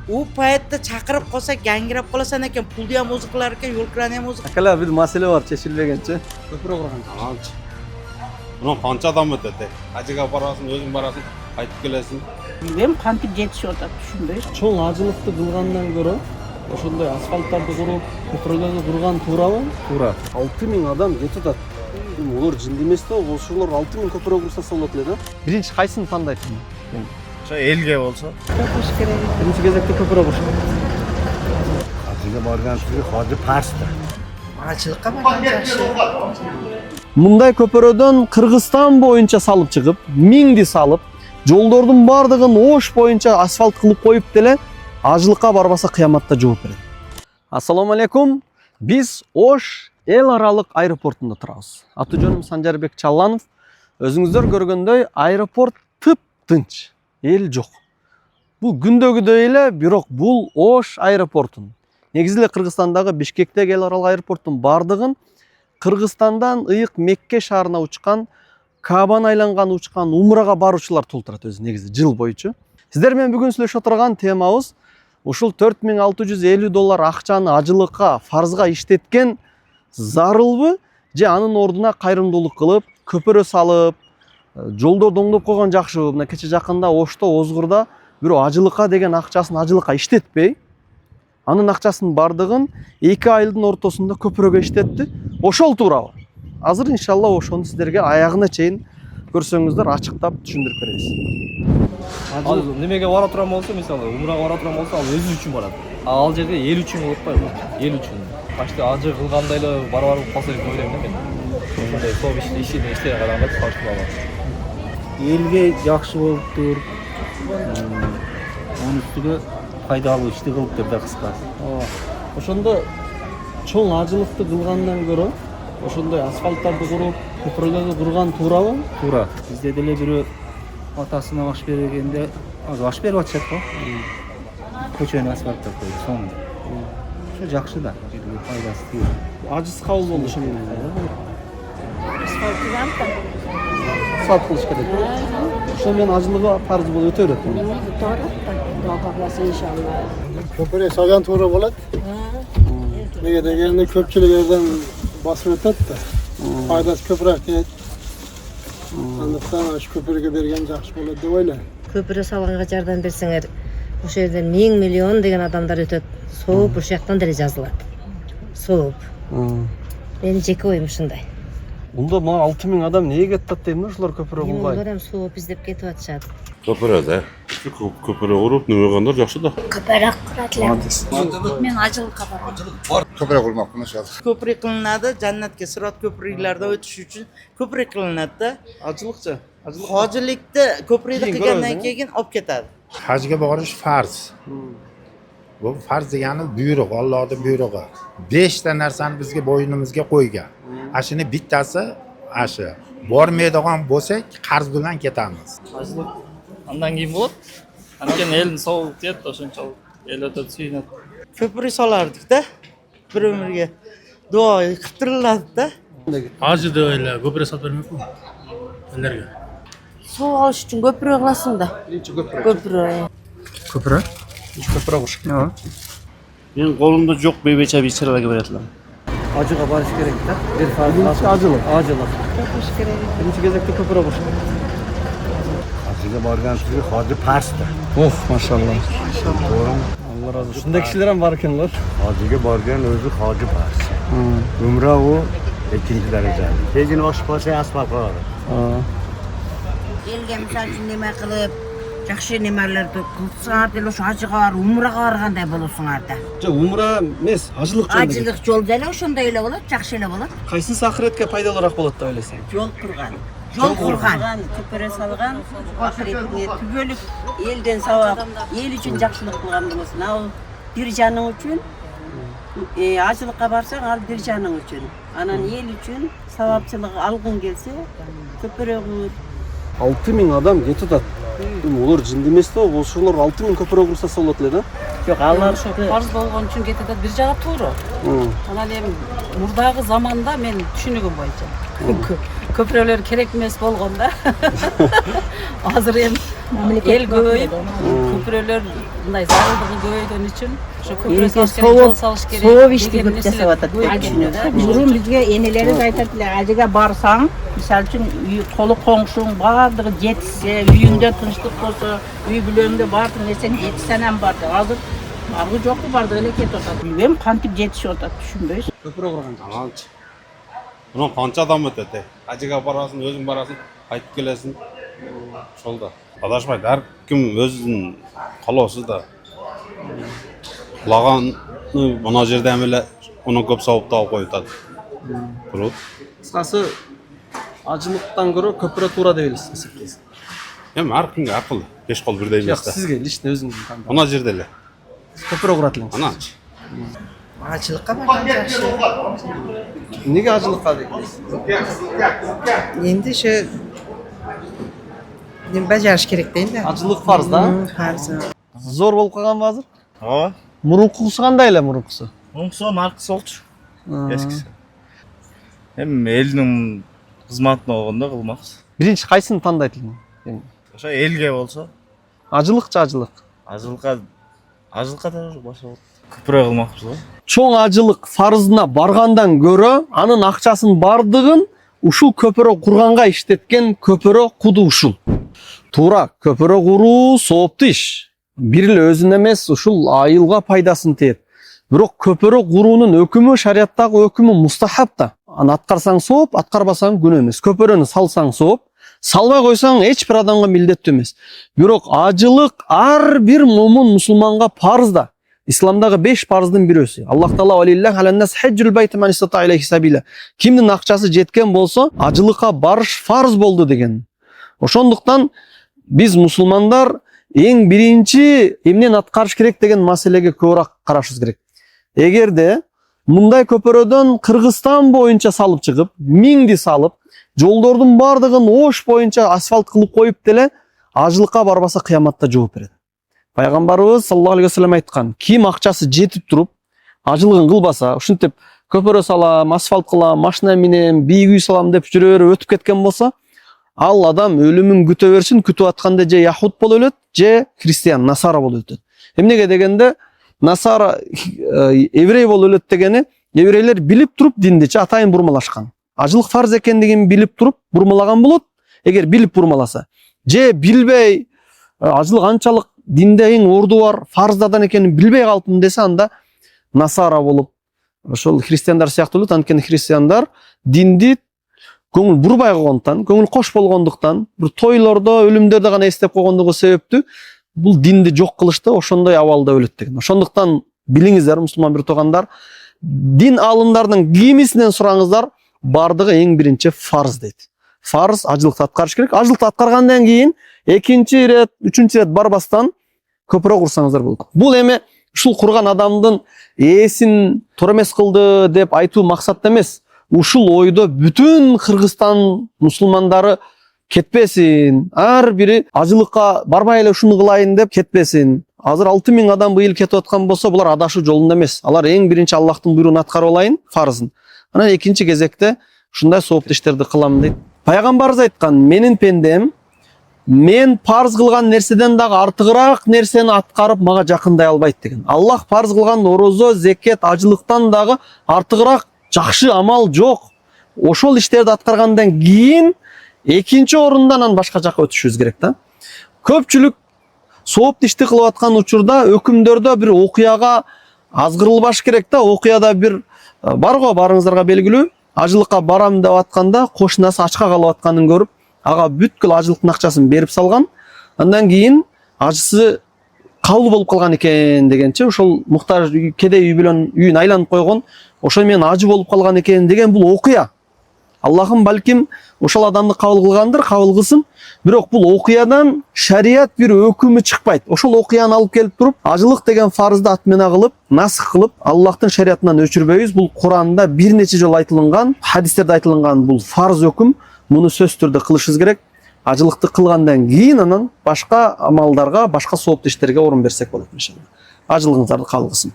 u paytda chaqirib qolsak gangirab qolasan ekan, pulni ham o'zi qilar ekan, yo'lkirani ham o'zi. Akalar bir masala bor, chechilmagancha. Ko'proq urgan. Ancha. Buni qancha odam o'tadi? Hajiga borasan, o'zing borasan, qaytib kelasan. Bilmem qancha yetishyapti tushunmay. Cho'ng ajiliqni qilgandan ko'ra o'shanday asfaltlarni qurib, ko'priklarni qurgan to'g'rimi? To'g'ri. 6000 odam ketadi. Ular jindi emas-da, o'shalar 6000 ko'prik qursa bo'ladi-da. Birinchi qaysini tandaysiz? O'sha elga bo'lsa. Ko'pish kerak. Birinchi кезекте ko'prik qurish. Hajiga borgan sizni hoji pastda. Ajiliqqa borgan yaxshi. Мындай көпөрөдөн Кыргызстан боюнча салып чыгып, миңди салып, жолдордун бардыгын Ош боюнча асфальт кылып коюп деле ажылыкка барбаса кыяматта жооп берет. Ассаламу алейкум. Биз Ош эл аралык аэропортунда турабыз. Аты жөнүм Санжарбек Чалланов. Өзүңүздөр көргөндөй аэропорт тып-тынч, эл жок. Бул күндөгүдөй эле, бирок бул Ош аэропортунун. Негизи эле Кыргызстандагы Бишкектеги эл аралык аэропорттун бардыгын Кыргызстандан ыйык Мекке шаарына учкан, Кабаны айланган учкан умрага баруучулар толтурат өзү негизи жыл боюнча. Сиздер менен бүгүн сүйлөшө турган темабыз ушул $4650 акчаны ажылыкка, фарзга иштеткен зарылбы же анын ордуна кайрымдуулук кылып, көпөрө салып, жолдорду оңдоп койгон жакшыбы? Мына кече жакында Ошто, Озгурда бирөө ажылыкка деген акчасын ажылыкка иштетпей, анын акчасынын бардыгын 2 айдын ортосунда көпөрөгө иштетти. Ошол туурабы? Азыр иншалла ошону сиздерге аягына чейин көрсөңүздөр ачыктап түшүндүрүп беребиз. Ал немеге бара турган болсо, мисалы, умрага бара турган болсо, ал өзү үчүн барат. Ал жерде эл үчүн болуп атпайбы? Эл үчүн. Башта ажы кылгандай эле барып калса деп ойлойм да мен. Ошондой топ ишин иштеген адамга тартып. Элге жакшы болуптур. Анын үстүгө пайдалуу ишти кылыптыр да кыскасы. Ошондо чоң ажылыкты кылгандан көрө ошондой асфальттарды куруп, көпүрөлөрдү курган туурабы? Туура. Бизде деле бирөө атасына баш бергенде, баш берип атышат го. Көчөнү асфальттап койду соңунда. Ошо жакшы да, жерге пайдасы тиет. Ажыс кабыл болду ошо менен. Асфальт кылыш керек. Ошо менен ажылыгы парыз болуп өтө берет. Köprüye sagan tuğra bolat. Nege degende köpçülük yerden basıp ötet de. Faydası köpürek deyet. Andıktan şu köpürüge bergen jakşı bolat dep oylaym. Köprü salганга жардам берсеңер, ошол жерден 1000 миллион деген адамдар өтөт. Сооп ушул жактан деле жазылат. Сооп. Менин жеке оюм ушундай. Унда мына 6000 адам неге кетти дейм, ушулар көпүрө кылбай. Олар hem сооп издеп кетип атышат. Көпіреді. Көпірі құрып, нөмегендер жақсы да. Көпөрөк кыратылат. Мен ажылыкка барам. Köprü kurmak konuşalım. Ko'prik qilinadi, jannatga sirat ko'priklarda o'tish uchun ko'prik qilinadi-da. Ajılıkça. Hojilikda ko'prikni qilgandan keyin olib ketadi. Hacga borish farz. Bu farz degani buyruq, Allohning buyrug'i. 5 ta narsani bizga bo'ynimizga qo'ygan. Ashuni bittasi ashi. Bormaydigan bo'lsak, qarz bilan ketamiz. Ажылык андан кийин болот. Анткени элдин соолугу тиет, ошончолук эл өтөт сүйүнөт. Ko'prik solardik-da. Bir-biriga duo qiltiriladi-da. Hacı da öyle, köprü sat vermek mi? Ellerge. Суу алыш үчүн көпүрө кыласың да. Көпүрө. Көпүрө? Көпүрө куш. Мен колумда жок бейбече бисераларга беретилем. Acıga barış gerek de. Bir farklı acılık. Acılık. Көпүш керек. Birinci кезекте көпүрө куш. Hajiga borgan sizni hoji pastda. Oh maşallah. Allah razı olsun. Şunda kişiler hem var ekenler. Hajiga borgan o'zi hoji past. Umra u ikinci darajali. Keyin oshib qolsa asfalt qo'yadi. Элге мисалы үчүн неме кылып, жакшы немелерди кылсаңар деле ошо ажыга барып, умрага баргандай болосуңар да. Умра эмес, ажылык жол. Ажылык жол деле ошондой эле болот, жакшы эле болот. Кайсынысы ахиретке пайдалуураак болот деп ойлойсуң? Жол курган. Жол курган, көпүрө салган, ахиретине түбөлүк элден сабап, эл үчүн жакшылык кылган болосуң. Ал бир жаның үчүн, ажылыкка барсаң, ал бир жаның үчүн. Анан эл үчүн сабапчылык алгың келсе, көпүрө кур. 6000 адам кетип атат. Олар жинди эмес да, ошолор 6000 көпүрө курса болот эле да. Жок, алар Парыз болгон үчүн кетет, бир жагы туура. Анан эми мурдагы заманда мен түшүнүгүм боюнча Köprülөр керек эмес болгондо. Азыр эми эл көбөйүп, köprülөр мындай зарылдыгы көбөйгөн үчүн ошо көпүрө салыш керек, жол салыш керек. Соғып ишти көп жасап атат деп түшүнөт. Бұрын бізге енелерimiz айтады, ажыға барсаң, мисалы үшін қолы қоңшың бардығы жетсе, үйіңде тыныштық болса, үй бүлөңде барды десең, жетісенен барды. Азыр барғы жоқты барды эле кетип атат. Үйем кантип жетишип атат, түшүнбөйсүз. Köprü kurgan. Ананчы. Мына қанша адам өтеді. Ажыға барасың, өзің барасың, қайтып келесің. Жолда. Адашпайды, әркім өзінің қалаусы да. Құлағаны мына жерде әмелі оны көп сауып тауып қойытады. Тұрып. Kısası acılıktan göre köprü tuğra değiliz esepteyiz. Hem әркімге ақыл, беш қол бірдей Yok емес та. sizge, lişte özünüzün tanıdığı. Мына жерде эле. Köprü kuratılыңыз. Ананчы. Acılıkka bargan жақсы. Nege acılıkka değiliz? Endi şu bajarish kerak deydi. Acılık farz da. Farz. Zor bolup kalgan mı hazır? Ооба. Murunkusu kандай эле murunkusu? Муңсу маркасы болчу. Eskisi. Эми элдин кызматына болгондо кылмакчы. Birinci kaysını tandayt элдин? Ошо элге болсо, Acılıkça acılık. ажылыкка да башка болот. Көпүрө кылмакчы го. Çoğ acılık farzına bargandan göre anın akçasının bardığın uşul köpürü kurganга işletken köpürü kudu uşul. Tuğra köpürü kuru soğuptu iş. Biril özün emes uşul ayılga paydasını teyet. Bирок köpürü kuruunun ökümü şariattagı ökümü mustahap da. An atkarsaң soğup, atkarbasaң gün emes. Köpürünü salsaң soğup, salbay koysaң hiç bir adamga mildеттүү эмес. Бирок acılık ar bir mumun musulmanga farz da. İslamdagı 5 farzın birisi. Allah Taala "Valillahi alennas hajjul beyti men istata ilayhi sabila." Kimdin akçası jetken bolsa, acılıkka barış farz boldu degen. Oşonduktan biz musulmandar eң birinci emnen atkarış kerek degen maселеге көбүрөөк карашыбыз керек. Эгерде мындай көпөрөдөн Кыргызстан боюнча салып чыгып, миңди салып, жолдордун бардыгын ош боюнча асфальт кылып коюп деле ажылыкка барбаса кыяматта жооп берет. Пайгамбарыбыз саллаллаху алейхи вассалам айткан, ким акчасы жетип туруп, ажылыгын кылбаса, ушинтип көпөрө салам, асфальт кылам, машина менен, бийик үй салам деп жүрө өтүп кеткен болсо, ал адам өлүмүн күтө берсин, күтүп атканда же яхуд болуп өлөт, же христиан, насара болуп өтөт. Эмнеге дегенде, насара еврей болуп өлөт дегени, еврейлер билип туруп диндечи атайын бурмалашкан. Ажылык фарз экендигин билип туруп бурмалаган болот, эгер билип бурмаласа. Же билбей, ажылык анчалык динде эң орду бар, фарздардан экенин билбей калдым десе, анда насара болуп, ошол христиандар сыяктуу болот. Анткени христиандар динди көңүл бурбай койгондуктан, көңүл кош болгондуктан, бир тойлордо, өлүмдөрдө гана эстеп койгондугу себептүү бул динди жок кылышты, ошондой абалда өлөт деген. Ошондуктан билиңиздер, мусулман бир туугандар, дин алымдарынын кимисинен сураңыздар, бардыгы эң биринчи фарз дейт. Фарз ажылыкты аткарыш керек. Ажылыкты аткаргандан кийин экинчи ирет, үчүнчү ирет барбастан көпүрө курсаңыздар болот. Бул эми ушул курган адамдын ээсин туура эмес кылды деп айтуу максатта эмес. Ушул ойдо бүтүн Кыргызстан мусулмандары кетпесин. Ар бири ажылыкка барбай эле ушуну кылайын деп кетпесин. Азыр 6000 адам быйыл кетип аткан болсо, булар адашуу жолунда эмес. Алар эң биринчи Аллахтын буйругун аткарып алайын, фарзын. Анан экинчи кезекте ушундай сооптуу иштерди кылам дейт. Пайгамбарыбыз айткан, менин пендем мен парз кылган нерседен дагы артыгыраак нерсени аткарып мага жакындай албайт деген. Аллах парз кылган орозо, зекет, ажылыктан дагы артыгыраак жакшы амал жок. Ошол иштерди аткаргандан кийин экинчи орундан анан башка жакка өтүшүбүз керек да. Көпчүлүк сооптуу ишти кылып аткан учурда өкүмдөрдө бир окуяга азгырылбаш керек да. Окуяда бир бар го, барыңыздарга белгилүү. Ажылыкка барам деп атканда кошунасы ачка калып атканын көрүп, ага бүткүл ажылыктын акчасын берип салган. Андан кийин ажысы кабыл болуп калган экен дегенче, ошол муктаж кедей үй менен үйүн айланып койгон, ошо менен ажы болуп калган экен деген бул окуя. Аллахым балким ошол адамды кабыл кылгандыр, кабыл кылсын. Бирок бул окуядан шарият бир өкүмү чыкпайт. Ошол окуяны алып келип туруп, ажылык деген фарзды атмена кылып, насх кылып, Аллахтын шариятынан өчүрбөйбүз. Бул Куранда бир нече жолу айтылган, хадистерде айтылган бул фарз өкүм. Муну сөзсүз түрдө кылышыбыз керек. Ажылыкты кылгандан кийин анан башка амалдарга, башка сооптуу иштерге орун берсек болот иншалла. Ажылыгыңыздарды кабыл кылсын.